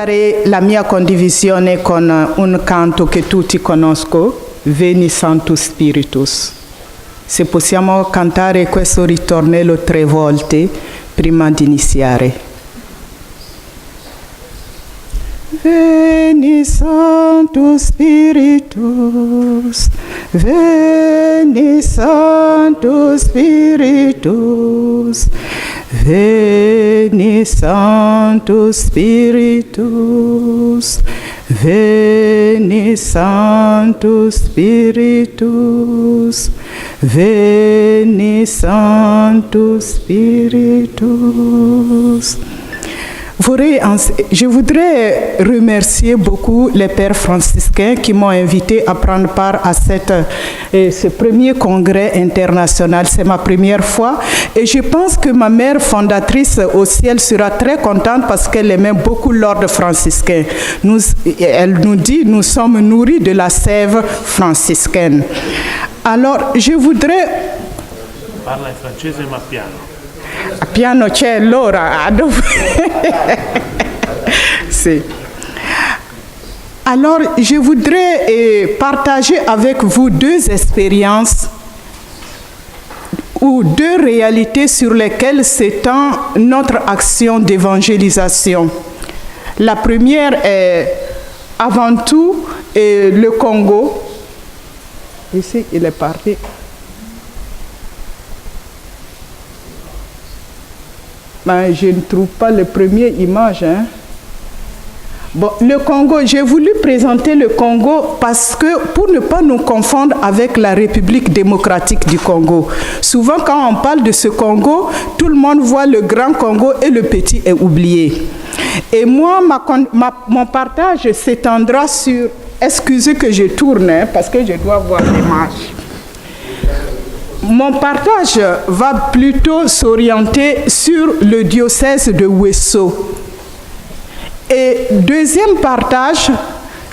iniziare la mia condivisione con un canto che tutti conoscono, Veni Sanctus Spiritus. Se possiamo cantare questo ritornello 3 volte prima di iniziare. Veni Sanctus Spiritus, Veni Sanctus Spiritus, Veni Sanctus Spiritus, Veni Sanctus Spiritus, Veni Sanctus Spiritus. Je voudrais remercier beaucoup les pères franciscains qui m'ont invité à prendre part à ce premier congrès international. C'est ma première fois et je pense que ma mère fondatrice au ciel sera très contente parce qu'elle aimait beaucoup l'ordre franciscain. Elle nous dit, nous sommes nourris de la sève franciscaine. Alors, je voudrais... Parla in francese ma piano. Piano c'è l'ora. Sì. Alors, je voudrais partager avec vous 2 expériences ou 2 réalités sur lesquelles s'étend notre action d'évangélisation. La première est avant tout le Congo. Ici, il est parti. Ben, je ne trouve pas les premières images. Hein. Bon, le Congo, j'ai voulu présenter le Congo parce que, pour ne pas nous confondre avec la République démocratique du Congo. Souvent, quand on parle de ce Congo, tout le monde voit le grand Congo et le petit est oublié. Et moi, mon partage s'étendra sur... Excusez que je tourne, hein, parce que je dois voir l'image. Mon partage va plutôt s'orienter sur le diocèse de Ouesso. Et deuxième partage,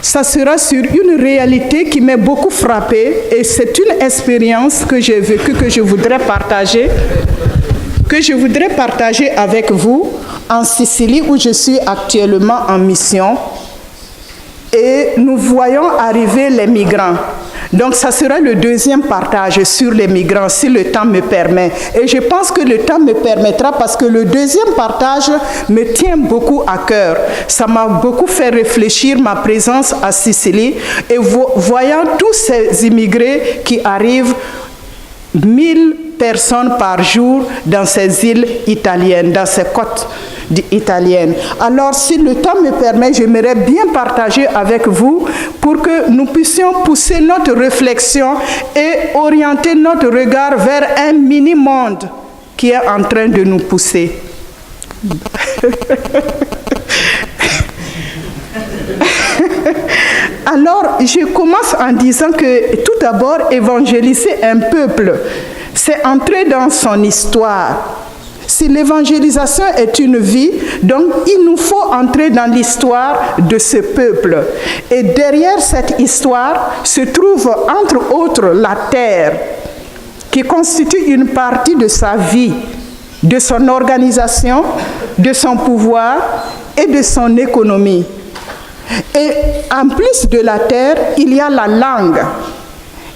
ça sera sur une réalité qui m'a beaucoup frappée et c'est une expérience que j'ai vécue, que je voudrais partager avec vous en Sicile où je suis actuellement en mission. Et nous voyons arriver les migrants. Donc, ça sera le deuxième partage sur les migrants, si le temps me permet. Et je pense que le temps me permettra parce que le deuxième partage me tient beaucoup à cœur. Ça m'a beaucoup fait réfléchir ma présence à Sicile et voyant tous ces immigrés qui arrivent, 1000 personnes par jour dans ces îles italiennes, dans ces côtes italiennes. Alors, si le temps me permet, j'aimerais bien partager avec vous pour que nous puissions pousser notre réflexion et orienter notre regard vers un mini-monde qui est en train de nous pousser. Alors, je commence en disant que tout d'abord, évangéliser un peuple, c'est entrer dans son histoire. Si l'évangélisation est une vie, donc il nous faut entrer dans l'histoire de ce peuple. Et derrière cette histoire se trouve entre autres la terre, qui constitue une partie de sa vie, de son organisation, de son pouvoir et de son économie. Et en plus de la terre, il y a la langue,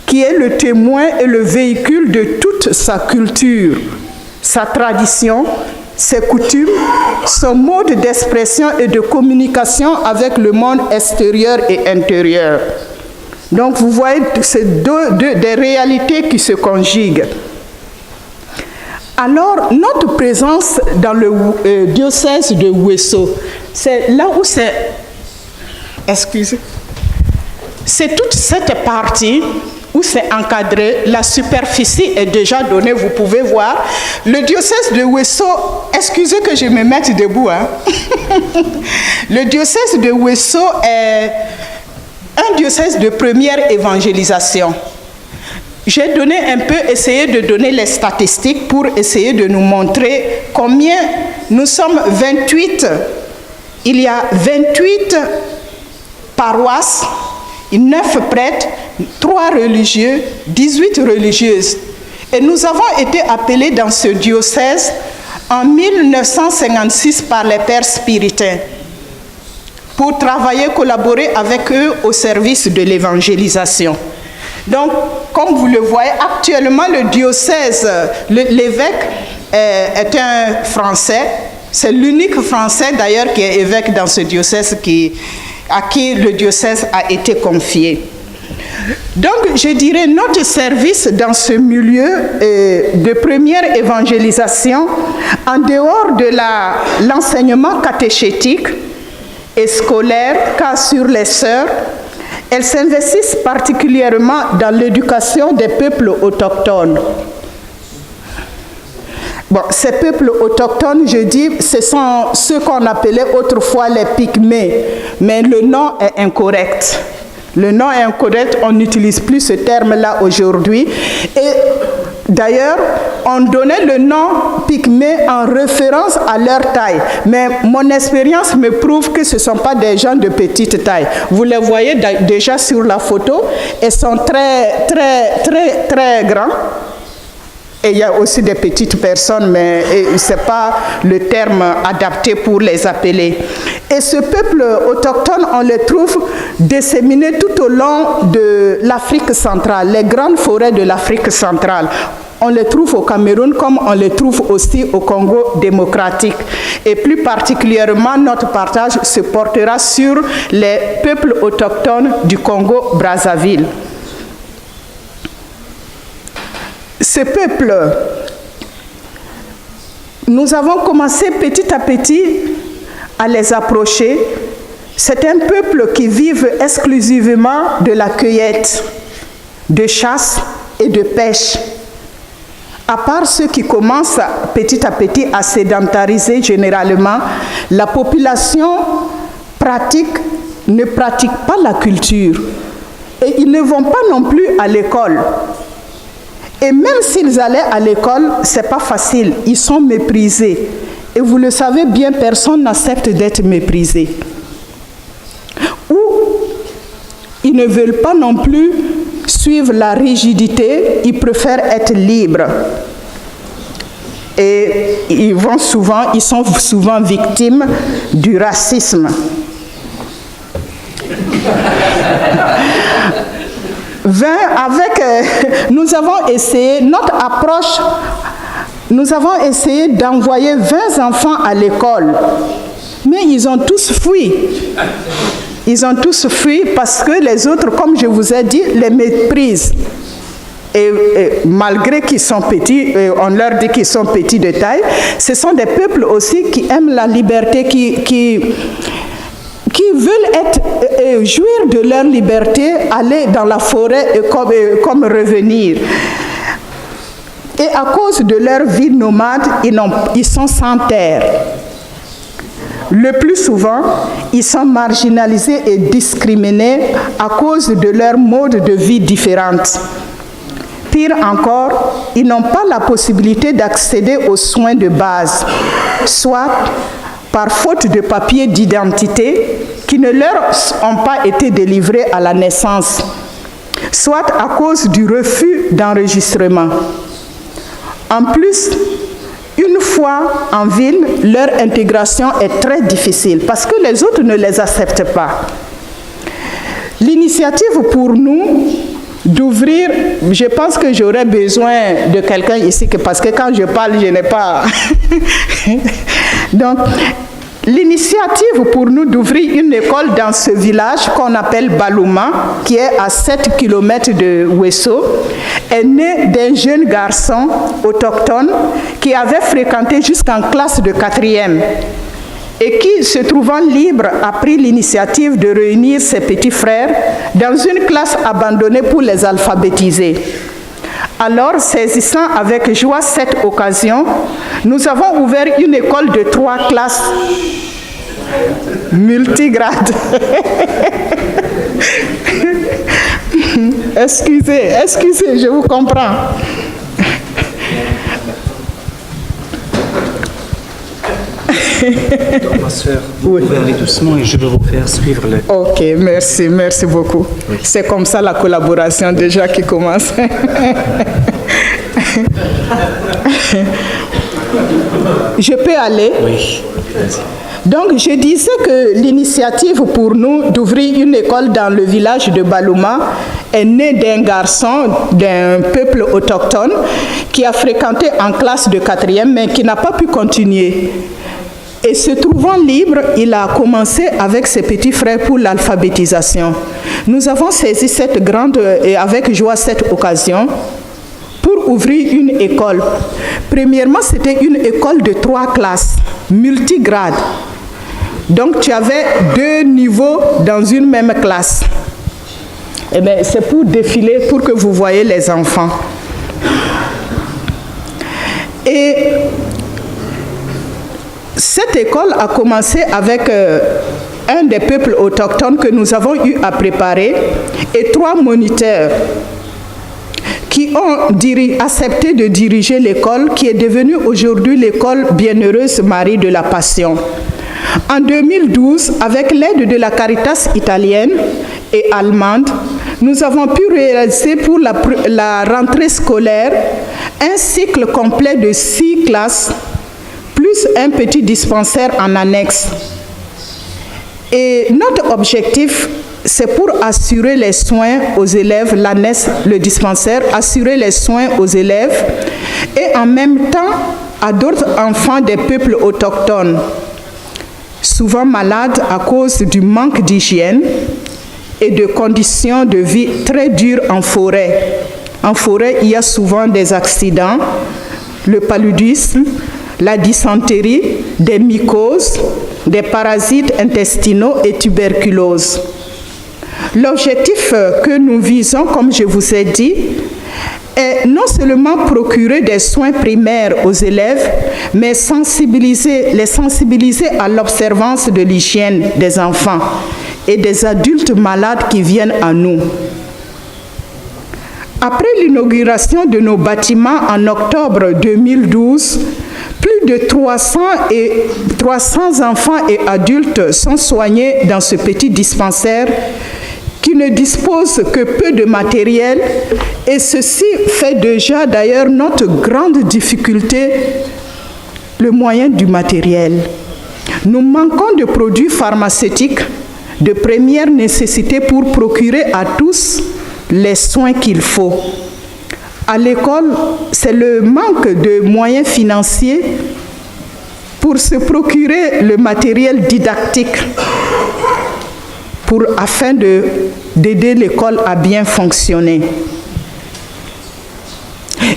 qui est le témoin et le véhicule de toute sa culture, sa tradition, ses coutumes, son mode d'expression et de communication avec le monde extérieur et intérieur. Donc vous voyez, c'est des réalités qui se conjuguent. Alors, notre présence dans le diocèse de Ouesso, c'est là où c'est... Excusez. C'est toute cette partie où c'est encadré, la superficie est déjà donnée, vous pouvez voir. Le diocèse de Ouesso, excusez que je me mette debout, hein. Le diocèse de Ouesso est un diocèse de première évangélisation. J'ai essayé de donner les statistiques pour essayer de nous montrer combien nous sommes 28. Il y a 28 paroisses, 9 prêtres, 3 religieux, 18 religieuses. Et nous avons été appelés dans ce diocèse en 1956 par les pères spiritains. pour travailler, collaborer avec eux au service de l'évangélisation. Donc, comme vous le voyez, actuellement, le diocèse, l'évêque est un Français. C'est l'unique Français, d'ailleurs, qui est évêque dans ce diocèse, à qui le diocèse a été confié. Donc, je dirais, notre service dans ce milieu de première évangélisation, en dehors de l'enseignement catéchétique et scolaire qu'a sur les sœurs, elles s'investissent particulièrement dans l'éducation des peuples autochtones. Bon, ces peuples autochtones, je dis, ce sont ceux qu'on appelait autrefois les Pygmées, mais le nom est incorrect. Le nom est incorrect, on n'utilise plus ce terme-là aujourd'hui. Et d'ailleurs, on donnait le nom Pygmée en référence à leur taille. Mais mon expérience me prouve que ce ne sont pas des gens de petite taille. Vous les voyez déjà sur la photo, ils sont très, très, très, très grands. Et il y a aussi des petites personnes, mais ce n'est pas le terme adapté pour les appeler. Et ce peuple autochtone, on le trouve disséminé tout au long de l'Afrique centrale, les grandes forêts de l'Afrique centrale. On les trouve au Cameroun comme on les trouve aussi au Congo démocratique. Et plus particulièrement, notre partage se portera sur les peuples autochtones du Congo-Brazzaville. Ces peuples, nous avons commencé petit à petit à les approcher. C'est un peuple qui vit exclusivement de la cueillette, de chasse et de pêche. À part ceux qui commencent petit à petit à sédentariser généralement, la population ne pratique pas la culture. Et ils ne vont pas non plus à l'école. Et même s'ils allaient à l'école, ce n'est pas facile. Ils sont méprisés. Et vous le savez bien, personne n'accepte d'être méprisé. Ou ils ne veulent pas non plus suivre la rigidité, ils préfèrent être libres. Et ils sont souvent victimes du racisme. Nous avons essayé, notre approche, nous avons essayé d'envoyer 20 enfants à l'école, mais ils ont tous fui. Ils ont tous fui parce que les autres, comme je vous ai dit, les méprisent. Et malgré qu'ils sont petits, on leur dit qu'ils sont petits de taille, ce sont des peuples aussi qui aiment la liberté, qui veulent jouir de leur liberté, aller dans la forêt comme revenir. Et à cause de leur vie nomade, ils sont sans terre. Le plus souvent, ils sont marginalisés et discriminés à cause de leur mode de vie différente. Pire encore, ils n'ont pas la possibilité d'accéder aux soins de base, soit par faute de papiers d'identité qui ne leur ont pas été délivrés à la naissance, soit à cause du refus d'enregistrement. En plus, une fois en ville, leur intégration est très difficile parce que les autres ne les acceptent pas. L'initiative pour nous d'ouvrir, je pense que j'aurais besoin de quelqu'un ici, parce que quand je parle, je n'ai pas... Donc, l'initiative pour nous d'ouvrir une école dans ce village qu'on appelle Balouma, qui est à 7 km de Ouesso, est née d'un jeune garçon autochtone qui avait fréquenté jusqu'en classe de 4e et qui, se trouvant libre, a pris l'initiative de réunir ses petits frères dans une classe abandonnée pour les alphabétiser. Alors, saisissant avec joie cette occasion, nous avons ouvert une école de 3 classes multigrades. Excusez, je vous comprends. Ma soeur, vous pouvez aller doucement et je vais vous faire suivre le... Ok, merci beaucoup. Oui. C'est comme ça la collaboration déjà qui commence. Je peux aller? Oui, vas-y. Donc, je disais que l'initiative pour nous d'ouvrir une école dans le village de Balouma est née d'un garçon d'un peuple autochtone qui a fréquenté en classe de 4e, mais qui n'a pas pu continuer. Et se trouvant libre, il a commencé avec ses petits frères pour l'alphabétisation. Nous avons saisi cette grande et avec joie cette occasion pour ouvrir une école. Premièrement, c'était une école de 3 classes, multigrades. Donc, tu avais 2 niveaux dans une même classe. Eh bien, c'est pour défiler, pour que vous voyez les enfants. Et cette école a commencé avec un des peuples autochtones que nous avons eu à préparer et 3 moniteurs qui ont accepté de diriger l'école qui est devenue aujourd'hui l'école Bienheureuse Marie de la Passion. En 2012, avec l'aide de la Caritas italienne et allemande, nous avons pu réaliser pour la rentrée scolaire un cycle complet de 6 classes, plus un petit dispensaire en annexe. Et notre objectif, c'est pour assurer les soins aux élèves, l'annexe, le dispensaire, assurer les soins aux élèves et en même temps à d'autres enfants des peuples autochtones, souvent malades à cause du manque d'hygiène et de conditions de vie très dures en forêt. En forêt, il y a souvent des accidents, le paludisme, la dysenterie, des mycoses, des parasites intestinaux et tuberculose. L'objectif que nous visons, comme je vous ai dit, est non seulement procurer des soins primaires aux élèves, mais les sensibiliser à l'observance de l'hygiène des enfants et des adultes malades qui viennent à nous. Après l'inauguration de nos bâtiments en octobre 2012, plus de 300 enfants et adultes sont soignés dans ce petit dispensaire qui ne dispose que peu de matériel, et ceci fait déjà d'ailleurs notre grande difficulté, le moyen du matériel. Nous manquons de produits pharmaceutiques de première nécessité pour procurer à tous les soins qu'il faut. À l'école, c'est le manque de moyens financiers pour se procurer le matériel didactique afin d'aider l'école à bien fonctionner.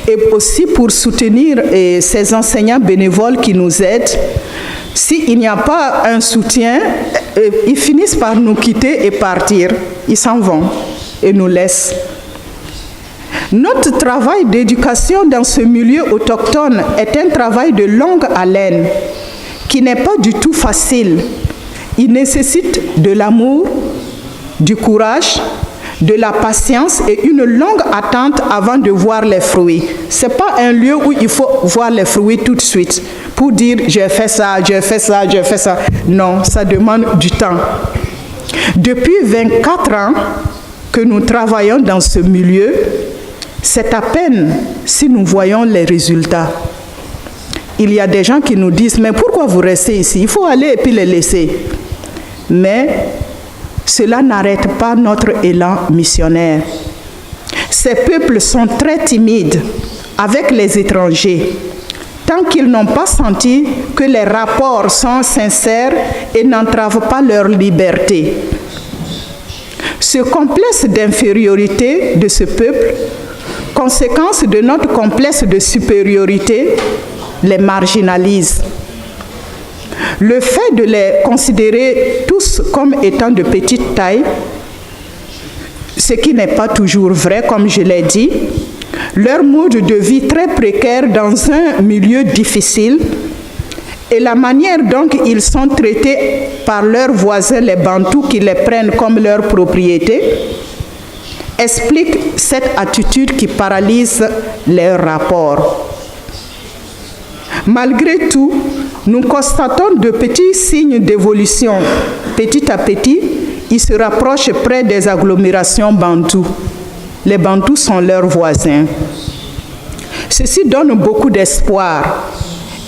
Et aussi pour soutenir ces enseignants bénévoles qui nous aident. S'il n'y a pas un soutien, ils finissent par nous quitter et partir. Ils s'en vont et nous laissent. Notre travail d'éducation dans ce milieu autochtone est un travail de longue haleine qui n'est pas du tout facile. Il nécessite de l'amour, du courage, de la patience et une longue attente avant de voir les fruits. Ce n'est pas un lieu où il faut voir les fruits tout de suite pour dire « j'ai fait ça, j'ai fait ça, j'ai fait ça ». Non, ça demande du temps. Depuis 24 ans que nous travaillons dans ce milieu, c'est à peine si nous voyons les résultats. Il y a des gens qui nous disent « mais pourquoi vous restez ici? Il faut aller et puis les laisser ». Mais cela n'arrête pas notre élan missionnaire. Ces peuples sont très timides avec les étrangers, tant qu'ils n'ont pas senti que les rapports sont sincères et n'entravent pas leur liberté. Ce complexe d'infériorité de ce peuple, conséquence de notre complexe de supériorité, les marginalise. Le fait de les considérer tous comme étant de petite taille, ce qui n'est pas toujours vrai, comme je l'ai dit, leur mode de vie très précaire dans un milieu difficile et la manière dont ils sont traités par leurs voisins les Bantous qui les prennent comme leur propriété explique cette attitude qui paralyse leurs rapports. Malgré tout, nous constatons de petits signes d'évolution. Petit à petit, ils se rapprochent près des agglomérations bantoues. Les Bantous sont leurs voisins. Ceci donne beaucoup d'espoir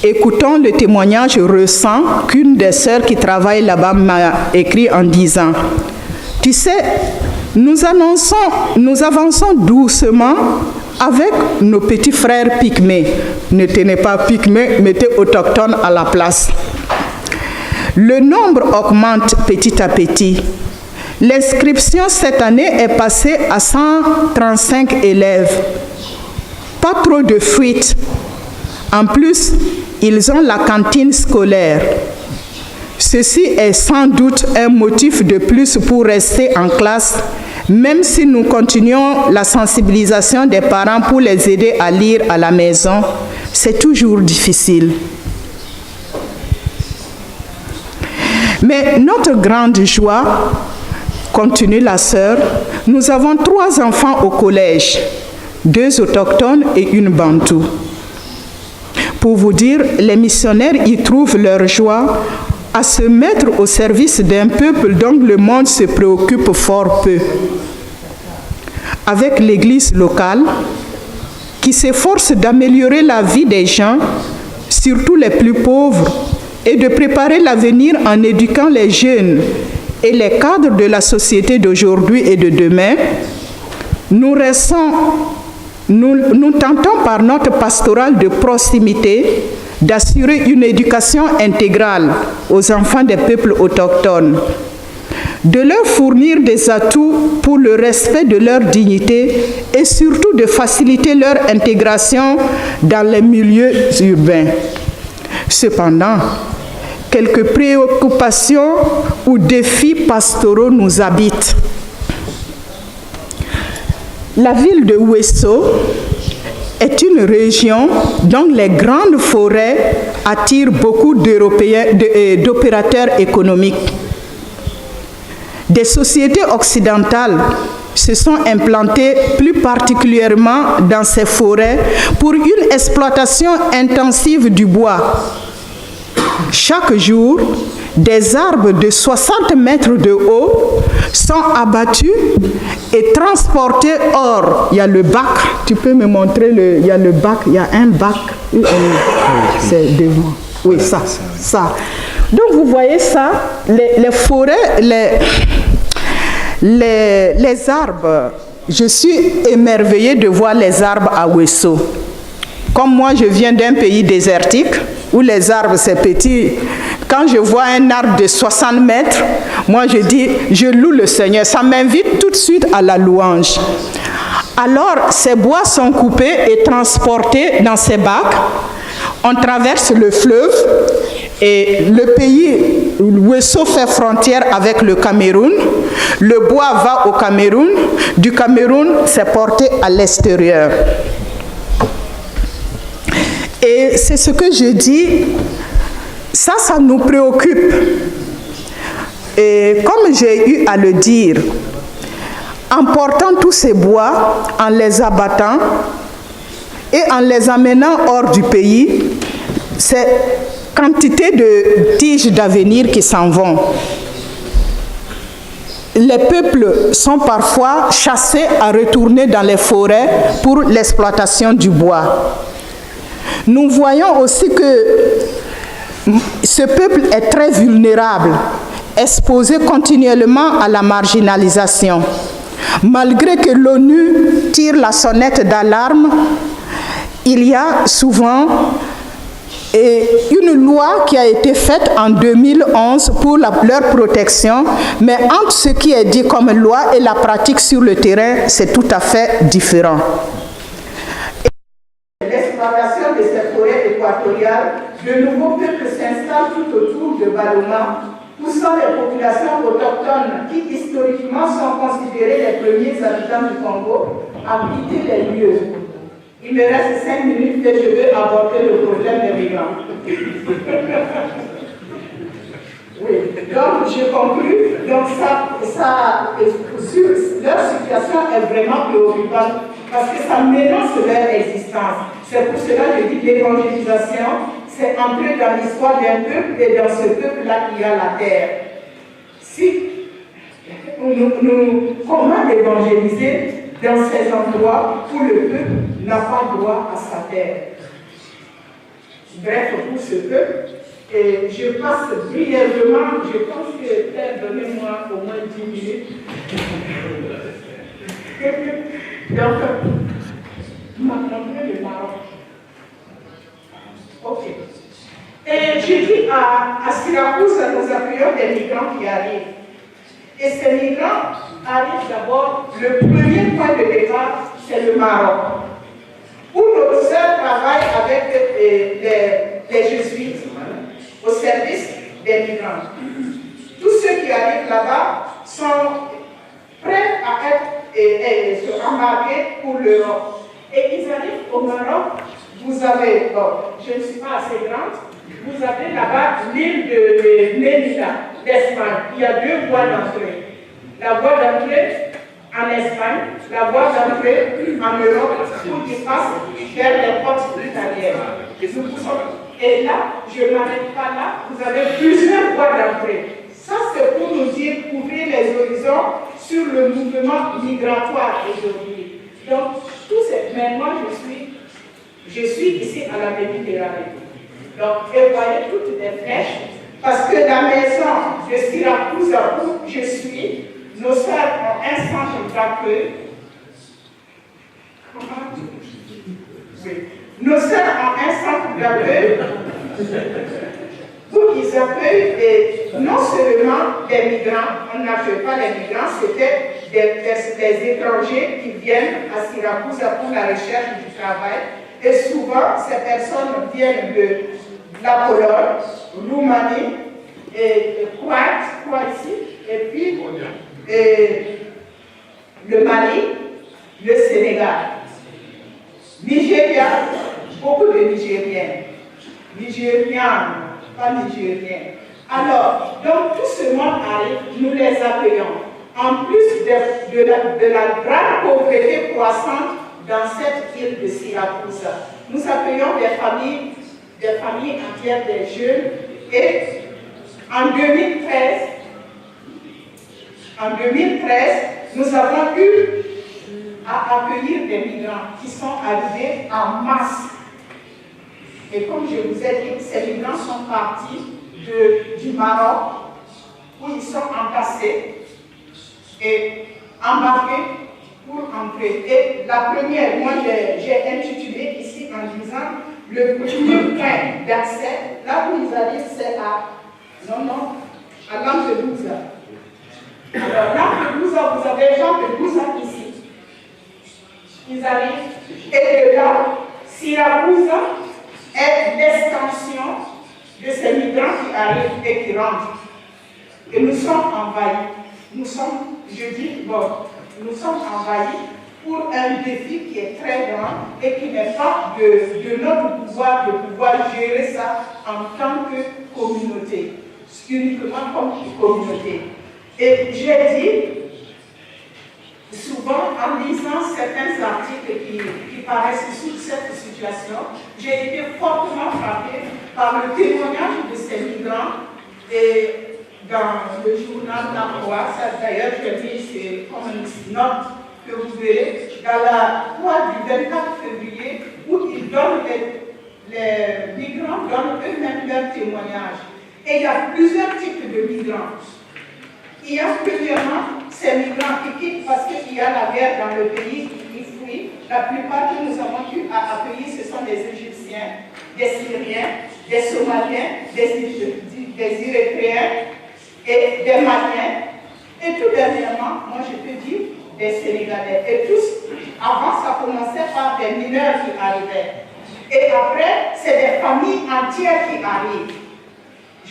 Écoutons le témoignage récent qu'une des sœurs qui travaille là-bas m'a écrit en disant « Tu sais, nous avançons doucement avec nos petits frères pygmées. » Ne tenez pas pygmées, mettez autochtones à la place. Le nombre augmente petit à petit. L'inscription cette année est passée à 135 élèves. Pas trop de fuites. En plus, ils ont la cantine scolaire. Ceci est sans doute un motif de plus pour rester en classe, même si nous continuons la sensibilisation des parents pour les aider à lire à la maison. C'est toujours difficile. Mais notre grande joie, continue la sœur, nous avons 3 enfants au collège, 2 autochtones et une bantou. Pour vous dire, les missionnaires y trouvent leur joie à se mettre au service d'un peuple dont le monde se préoccupe fort peu. Avec l'Église locale, qui s'efforce d'améliorer la vie des gens, surtout les plus pauvres, et de préparer l'avenir en éduquant les jeunes et les cadres de la société d'aujourd'hui et de demain, nous tentons par notre pastorale de proximité d'assurer une éducation intégrale aux enfants des peuples autochtones, de leur fournir des atouts pour le respect de leur dignité et surtout de faciliter leur intégration dans les milieux urbains. Cependant, quelques préoccupations ou défis pastoraux nous habitent. La ville de Ouesso est une région dont les grandes forêts attirent beaucoup d'opérateurs économiques. Des sociétés occidentales se sont implantées plus particulièrement dans ces forêts pour une exploitation intensive du bois. Chaque jour, des arbres de 60 mètres de haut sont abattus et transportés hors. Il y a le bac, tu peux me montrer, il y a le bac, il y a un bac, c'est devant. Oui, ça. Donc vous voyez ça, les forêts, les arbres. Je suis émerveillée de voir les arbres à Ouesso. Comme moi, je viens d'un pays désertique, où les arbres, c'est petit. Quand je vois un arbre de 60 mètres, moi je dis, je loue le Seigneur. Ça m'invite tout de suite à la louange. Alors, ces bois sont coupés et transportés dans ces bacs. On traverse le fleuve et le pays, Ouesso fait frontière avec le Cameroun. Le bois va au Cameroun. Du Cameroun, c'est porté à l'extérieur. Et c'est ce que je dis, ça nous préoccupe. Et comme j'ai eu à le dire, en portant tous ces bois, en les abattant et en les amenant hors du pays, c'est quantité de tiges d'avenir qui s'en vont. Les peuples sont parfois chassés à retourner dans les forêts pour l'exploitation du bois. Nous voyons aussi que ce peuple est très vulnérable, exposé continuellement à la marginalisation. Malgré que l'ONU tire la sonnette d'alarme, il y a souvent une loi qui a été faite en 2011 pour leur protection, mais entre ce qui est dit comme loi et la pratique sur le terrain, c'est tout à fait différent. L'exploitation de ces forêts équatoriales, de nouveaux peuples s'installent tout autour de Baloma, poussant les populations autochtones qui historiquement sont considérées les premiers habitants du Congo à quitter les lieux. Il me reste 5 minutes et je vais aborder le problème des migrants. Oui, donc je conclue. Donc leur situation est vraiment préoccupante parce que ça menace leur existence. C'est pour cela que je dis que l'évangélisation, c'est entrer dans l'histoire d'un peuple et dans ce peuple-là qu'il y a la terre. Comment évangéliser dans ces endroits où le peuple n'a pas droit à sa terre? bref pour ce peuple. Et je passe brièvement, je pense que donnez-moi au moins 10 minutes. Donc, montrer le Maroc. Ok. Et j'ai dit à Syracuse, nous appuyons des migrants qui arrivent. Et ces migrants arrivent d'abord, le premier point de départ, c'est le Maroc, où nos sœurs travaillent avec les jésuites au service des migrants. Tous ceux qui arrivent là-bas sont prêts à être se embarquer pour l'Europe. Et ils arrivent au Maroc, vous avez, bon, je ne suis pas assez grande, vous avez là-bas l'île de Melilla, d'Espagne. Il y a deux voies d'entrée. La voie d'entrée en Espagne, la voie d'entrée en Europe, où ils passent vers les portes italiennes. Et là, je ne m'arrête pas là, vous avez plusieurs voies d'entrée. Ça, c'est pour nous dire, ouvrir les horizons sur le mouvement migratoire aujourd'hui. Donc, tout c'est, mais moi, je suis ici à la Méditerranée. Donc, et vous voyez toutes les flèches, parce que la maison de Syracuse où je suis, nos sœurs ont un centre d'accueil. Oui. Nos sœurs ont un centre d'accueil où ils accueillent non seulement des migrants, on n'accueille pas les migrants, c'était des étrangers qui viennent à Syracuse pour la recherche du travail. Et souvent, ces personnes viennent de la Pologne, Roumanie, et Croatie, et puis le Mali, le Sénégal, Nigeria, beaucoup de Nigériens, pas Nigériens. Alors, donc tout ce monde arrive, nous les accueillons. En plus de la grande pauvreté croissante dans cette île de Syracuse, nous accueillons des familles entières, des jeunes, et en 2013, nous avons eu à accueillir des migrants qui sont arrivés en masse. Et comme je vous ai dit, ces migrants sont partis du Maroc, où ils sont entassés et embarqués pour entrer. Et la première, moi j'ai intitulé ici en disant le premier point d'accès, là où ils arrivent, c'est à Lampedusa. Alors Lampedusa, vous avez Lampedusa ici. Ils arrivent, et de là, Syracuse est l'extension de ces migrants qui arrivent et qui rentrent. Et nous sommes envahis. Nous sommes envahis pour un défi qui est très grand et qui n'est pas de notre pouvoir de pouvoir gérer ça en tant que communauté, uniquement comme communauté. Et j'ai dit, souvent en lisant certains articles qui paraissent sous cette situation, j'ai été fortement frappée par le témoignage de ces migrants et dans le journal La Croix, d'ailleurs je dis c'est comme une note que vous verrez dans la Croix du 24 février où ils donnent les migrants donnent eux-mêmes leur témoignage. Et il y a plusieurs types de migrants. Il y a premièrement ces migrants qui quittent parce qu'il y a la guerre dans le pays, ils fuient. La plupart que nous avons eu à accueillir, ce sont des Égyptiens, des Syriens, des Somaliens, des Érythréens et des Maliens. Et tout dernièrement, moi je peux dire, des Sénégalais. Et tous, avant ça commençait par des mineurs qui arrivaient. Et après, c'est des familles entières qui arrivent.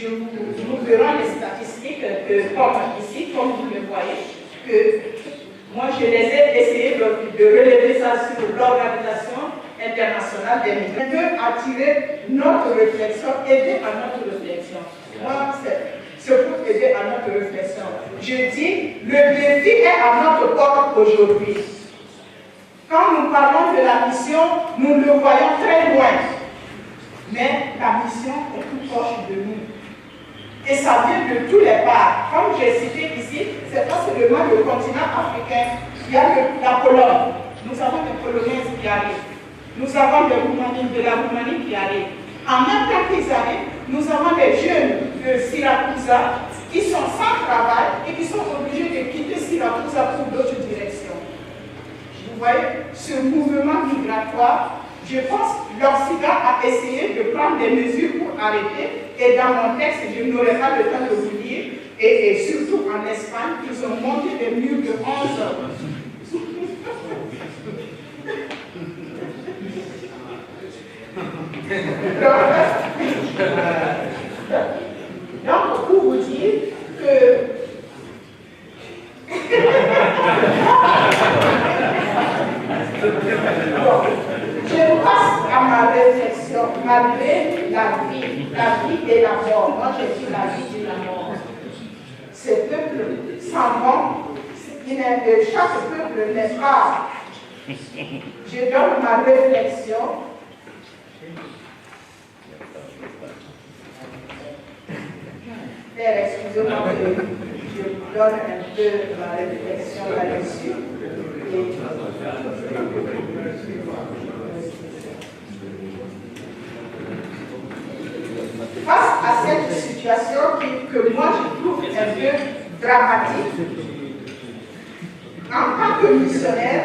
Nous verrons les statistiques comme ici, comme vous le voyez, que moi je les ai essayé de relever ça sur l'Organisation internationale des migrants, de attirer notre réflexion, aider à notre réflexion. Moi, c'est pour aider à notre réflexion. Je dis, le défi est à notre porte aujourd'hui. Quand nous parlons de la mission, nous le voyons très loin. Mais la mission est tout proche de nous. Et ça vient de tous les parts. Comme j'ai cité ici, c'est pas seulement le continent africain. Il y a la Pologne. Nous avons des Polonaises qui arrivent. Nous avons de la Roumanie qui arrive. En même temps qu'ils arrivent, nous avons des jeunes de Siracusa qui sont sans travail et qui sont obligés de quitter Siracusa pour d'autres directions. Vous voyez, ce mouvement migratoire, je pense que l'Occident a essayé de prendre des mesures pour arrêter, et dans mon texte, je n'aurai pas le temps de vous lire, et surtout en Espagne, ils ont monté des murs de 11 heures. Donc, pour vous dire que je passe à ma réflexion, malgré la vie et la mort. Moi, j'ai dit la vie et la mort. Ces peuples s'en vont, chaque peuple n'est pas. Je donne ma réflexion. Père, excusez-moi, je vous donne un peu ma réflexion là-dessus. Face à cette situation que moi je trouve un peu dramatique, en tant que missionnaire,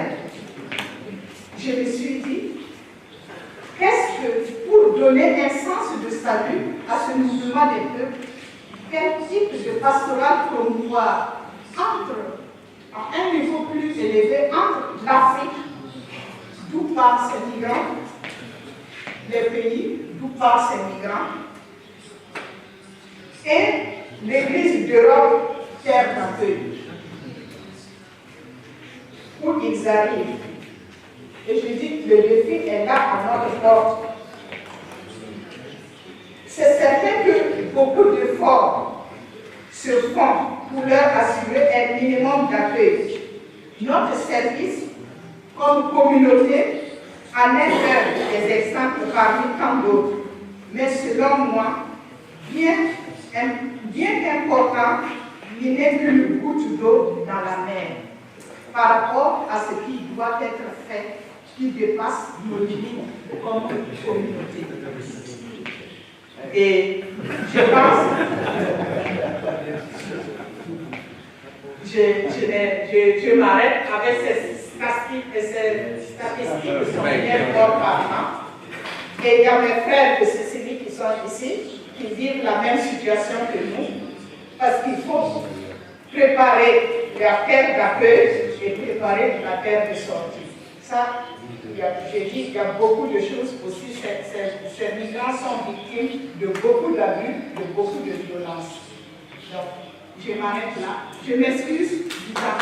je me suis dit, qu'est-ce que, pour donner un sens de salut à ce mouvement des peuples, quel type de pastoral promouvoir à un niveau plus élevé entre l'Afrique, d'où partent ces migrants, les pays d'où partent ces migrants, et l'Église d'Europe, terre d'accueil, où ils arrivent. Et je dis que le défi est là à notre porte. C'est certain que beaucoup d'efforts se font pour leur assurer un minimum d'accueil. Notre service, comme communauté, en est un des exemples parmi tant d'autres. Mais selon moi, bien qu'important, il n'est qu'une goutte d'eau dans la mer par rapport à ce qui doit être fait, qui dépasse nos limites comme communauté. Et je pense, je m'arrête avec ces statistiques qui sont bien fort parlant. Et il y a mes frères de Sicile qui sont ici, qui vivent la même situation que nous, parce qu'il faut préparer la terre d'accueil et préparer la terre de sortie. Ça, j'ai dit qu'il y a beaucoup de choses aussi. Ces migrants sont victimes de beaucoup d'abus, de beaucoup de violences. Donc, je m'arrête là. Je m'excuse du temps.